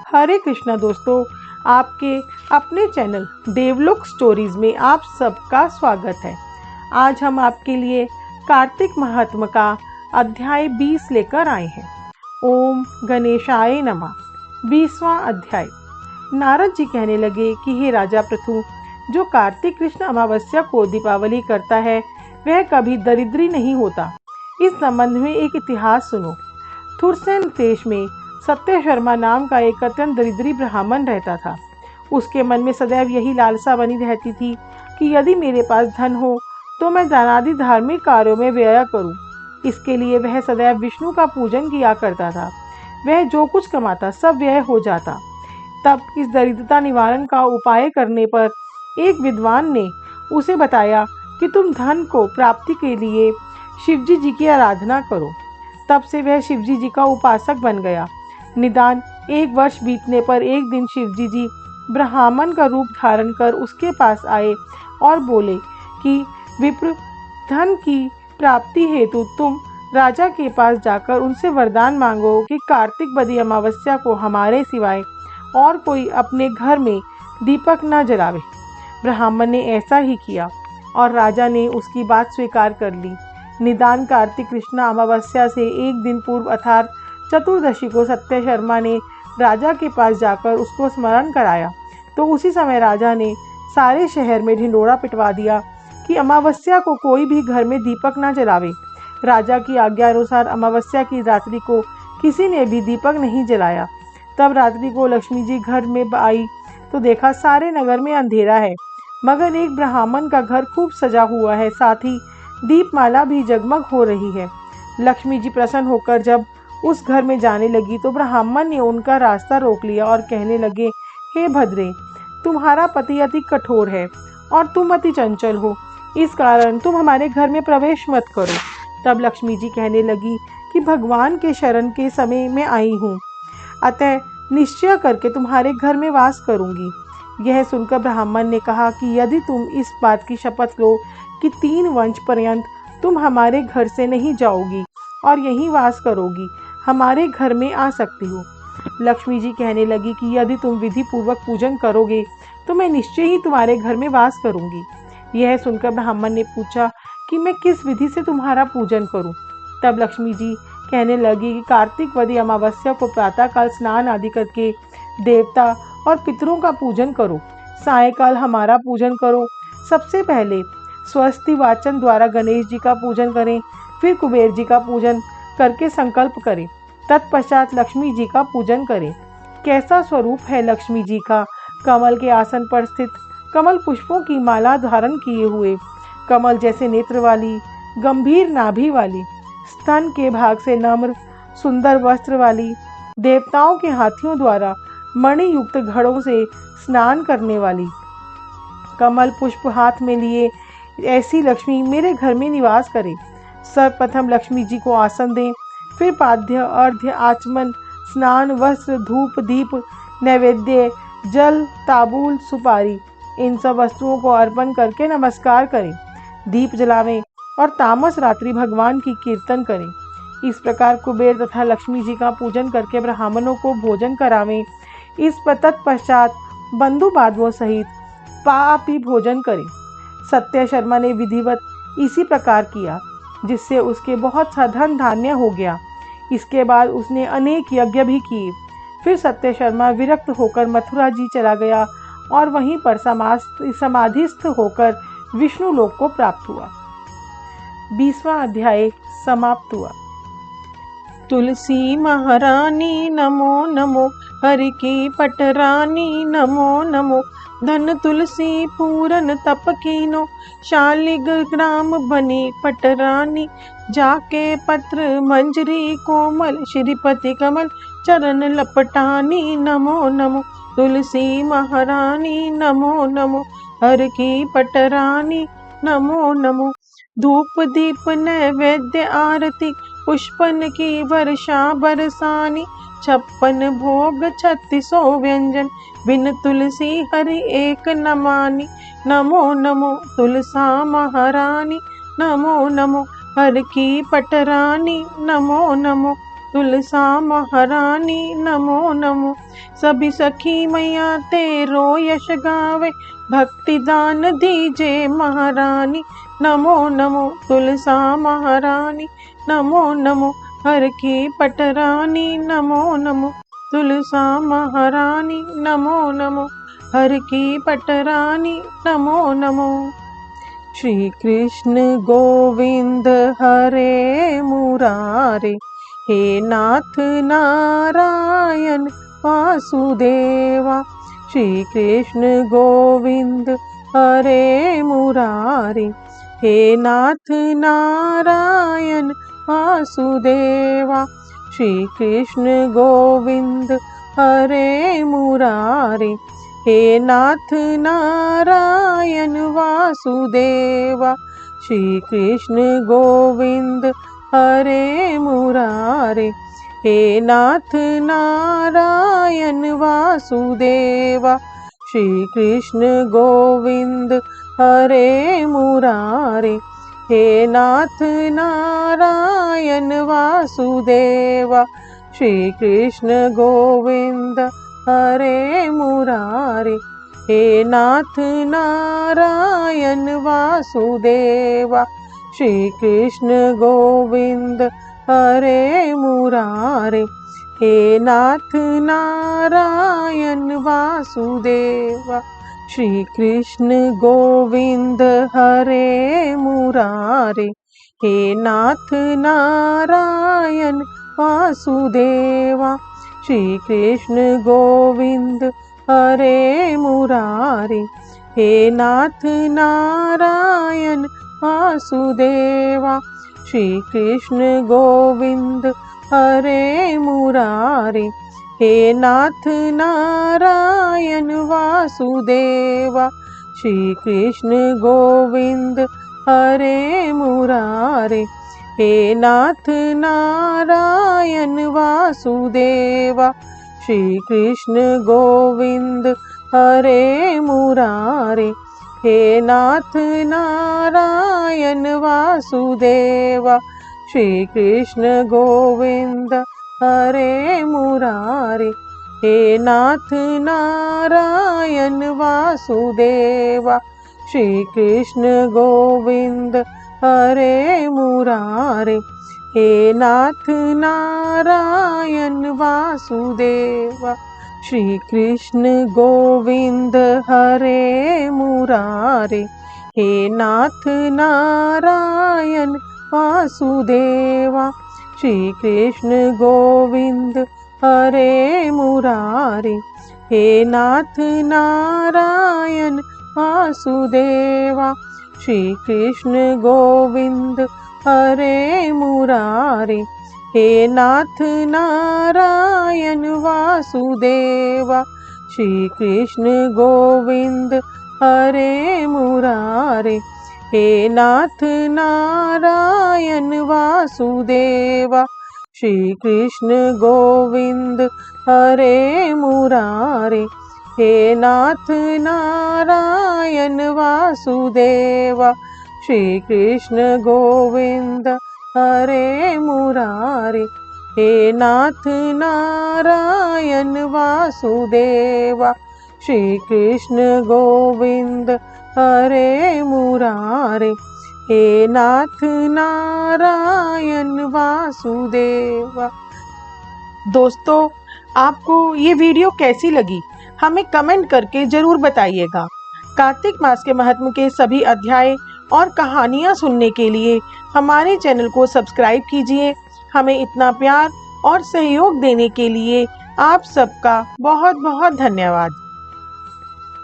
हरे कृष्णा दोस्तों, आपके अपने चैनल देवलोक स्टोरीज में आप सबका स्वागत है। आज हम आपके लिए कार्तिक महात्म का अध्याय 20 लेकर आए हैं। ओम गणेशाय नमः। 20वां अध्याय। नारद जी कहने लगे कि हे राजा पृथु, जो कार्तिक कृष्ण अमावस्या को दीपावली करता है वह कभी दरिद्री नहीं होता। इस संबंध में एक इतिहास सुनो। थुरसेन देश में सत्य शर्मा नाम का एक अत्यंत दरिद्री ब्राह्मण रहता था। उसके मन में सदैव यही लालसा बनी रहती थी कि यदि मेरे पास धन हो तो मैं दानादि धार्मिक कार्यों में व्यय करूं। इसके लिए वह सदैव विष्णु का पूजन किया करता था। वह जो कुछ कमाता सब व्यय हो जाता। तब इस दरिद्रता निवारण का उपाय करने पर एक विद्वान ने उसे बताया कि तुम धन को प्राप्ति के लिए शिवजी जी की आराधना करो। तब से वह शिवजी जी का उपासक बन गया। निदान 1 वर्ष बीतने पर एक दिन शिवजी जी ब्राह्मण का रूप धारण कर उसके पास आए और बोले कि विप्र, धन की प्राप्ति हेतु तुम राजा के पास जाकर उनसे वरदान मांगो कि कार्तिक बदी अमावस्या को हमारे सिवाय और कोई अपने घर में दीपक न जलावे। ब्राह्मण ने ऐसा ही किया और राजा ने उसकी बात स्वीकार कर ली। निदान कार्तिक कृष्ण अमावस्या से एक दिन पूर्व अर्थात चतुर्दशी को सत्य शर्मा ने राजा के पास जाकर उसको स्मरण कराया तो उसी समय राजा ने सारे शहर में ढिंढोरा पिटवा दिया कि अमावस्या को कोई भी घर में दीपक न जलावे। राजा की आज्ञा अनुसार अमावस्या की रात्रि को किसी ने भी दीपक नहीं जलाया। तब रात्रि को लक्ष्मी जी घर में आई तो देखा सारे नगर में अंधेरा है, मगर एक ब्राह्मण का घर खूब सजा हुआ है, साथ ही दीपमाला भी जगमग हो रही है। लक्ष्मी जी प्रसन्न होकर जब उस घर में जाने लगी तो ब्राह्मण ने उनका रास्ता रोक लिया और कहने लगे, हे भद्रे, तुम्हारा पति अति कठोर है और तुम अति चंचल हो, इस कारण तुम हमारे घर में प्रवेश मत करो। तब लक्ष्मी जी कहने लगी कि भगवान के शरण के समय में आई हूँ, अतः निश्चय करके तुम्हारे घर में वास करूंगी। यह सुनकर ब्राह्मण ने कहा कि यदि तुम इस बात की शपथ लो कि 3 वंश पर्यंत तुम हमारे घर से नहीं जाओगी और यहीं वास करोगी, हमारे घर में आ सकती हो। लक्ष्मी जी कहने लगी कि यदि तुम विधि पूर्वक पूजन करोगे तो मैं निश्चय ही तुम्हारे घर में वास करूंगी। यह सुनकर ब्राह्मण ने पूछा कि मैं किस विधि से तुम्हारा पूजन करूं। तब लक्ष्मी जी कहने लगी कि कार्तिक वदी अमावस्या को प्रातःकाल स्नान आदि करके देवता और पितरों का पूजन करो, सायंकाल हमारा पूजन करो। सबसे पहले स्वस्ति वाचन द्वारा गणेश जी का पूजन करें, फिर कुबेर जी का पूजन करके संकल्प करें, तत्पश्चात लक्ष्मी जी का पूजन करें। कैसा स्वरूप है लक्ष्मी जी का! कमल के आसन पर स्थित, कमल पुष्पों की माला धारण किए हुए, कमल जैसे नेत्र वाली, गंभीर नाभि वाली, स्तन के भाग से नम्र सुंदर वस्त्र वाली, देवताओं के हाथियों द्वारा मणि युक्त घड़ों से स्नान करने वाली, कमल पुष्प हाथ में लिए ऐसी लक्ष्मी मेरे घर में निवास करे। सर्वप्रथम लक्ष्मी जी को आसन दें, फिर पाद्य, अर्घ्य, आचमन, स्नान, वस्त्र, धूप, दीप, नैवेद्य, जल, ताबूल, सुपारी, इन सब वस्तुओं को अर्पण करके नमस्कार करें, दीप जलावें और तामस रात्रि भगवान की कीर्तन करें। इस प्रकार कुबेर तथा लक्ष्मी जी का पूजन करके ब्राह्मणों को भोजन करावें। इस तत्पश्चात बंधु बांधवों सहित पापी भोजन करें। सत्य शर्मा ने विधिवत इसी प्रकार किया, जिससे उसके बहुत सा धन धान्य हो गया। इसके बाद उसने अनेक यज्ञ भी किए। फिर सत्य शर्मा विरक्त होकर मथुरा जी चला गया और वहीं पर समाधिस्थ होकर विष्णु लोक को प्राप्त हुआ। 20वां अध्याय समाप्त हुआ। तुलसी महारानी नमो नमो, हरि की पटरानी नमो नमो, धन तुलसी पूरन तप कीनो, शालिग्राम बनी पटरानी, जाके पत्र मंजरी कोमल, श्रीपति कमल चरण लपटानी नमो नमो, तुलसी महारानी नमो नमो, हर की पटरानी नमो नमो। धूप दीप नैवेद्य आरती, पुष्पन की वर्षा बरसानी, 56 भोग 3600 व्यंजन, बिन तुलसी हरि एक न मानी। नमो नमो तुलसा महारानी, नमो नमो हर की पटरानी, नमो नमो तुलसा महारानी नमो नमो। सभी सखी मैया तेरो यश गावे, भक्ति दान दीजे महारानी नमो नमो। तुलसा महारानी नमो नमो, हर की पटरानी नमो नमो। तुलसा महारानी नमो नमो, हर की पटरानी नमो नमो। श्री कृष्ण गोविंद हरे मुरारे, हे नाथ नारायण वासुदेवा। श्री कृष्ण गोविंद हरे मुरारे, हे नाथ नारायण वासुदेवा। श्री कृष्ण गोविंद हरे मुरारे, हे नाथ नारायण वासुदेवा। श्री कृष्ण गोविंद हरे मुरारे, हे नाथ नारायण वासुदेवा। श्री कृष्ण गोविंद हरे मुरारे, हे नाथ नारायण वासुदेवा। श्री कृष्ण गोविंद हरे मुरारे, हे नाथ नारायण वासुदेवा। श्री कृष्ण गोविंद हरे मुरारे, हे नाथ नारायण वासुदेवा। श्री कृष्ण गोविंद हरे मुरारे, हे नाथ नारायण वासुदेवा। श्री कृष्ण गोविंद हरे मुरारे, हे नाथ नारायण वासुदेवा। श्री कृष्ण गोविंद हरे मुरारे, हे नाथ नारायण वासुदेवा। श्री कृष्ण गोविंद हरे मुरारे, हे नाथ नारायण वासुदेवा। श्री कृष्ण गोविंद हरे मुरारे, हे नाथ नारायण वासुदेवा। श्री कृष्ण गोविंद हरे मुरारे, हे नाथ नारायण वासुदेवा। श्री कृष्ण गोविंद हरे मुरारे, हे नाथ नारायण वासुदेवा। श्री कृष्ण गोविंद हरे मुरारे, हे नाथ नारायण वासुदेवा। श्री कृष्ण गोविंद हरे मुरारे, हे नाथ नारायण वासुदेवा। श्री कृष्ण गोविंद हरे मुरारे, हे नाथ नारायण वासुदेवा। श्री कृष्ण गोविंद हरे मुरारे, हे नाथ नारायण वासुदेवा। श्री कृष्ण गोविंद हरे मुरारे, हे नाथ नारायण वासुदेवा। श्री कृष्ण गोविंद हरे मुरारे, हे नाथ नारायण वासुदेवा। श्री कृष्ण गोविंद हरे मुरारे, हे नाथ नारायण वासुदेवा। दोस्तों, आपको ये वीडियो कैसी लगी हमें कमेंट करके जरूर बताइएगा। कार्तिक मास के महात्म के सभी अध्याय और कहानियाँ सुनने के लिए हमारे चैनल को सब्सक्राइब कीजिए। हमें इतना प्यार और सहयोग देने के लिए आप सबका बहुत बहुत धन्यवाद।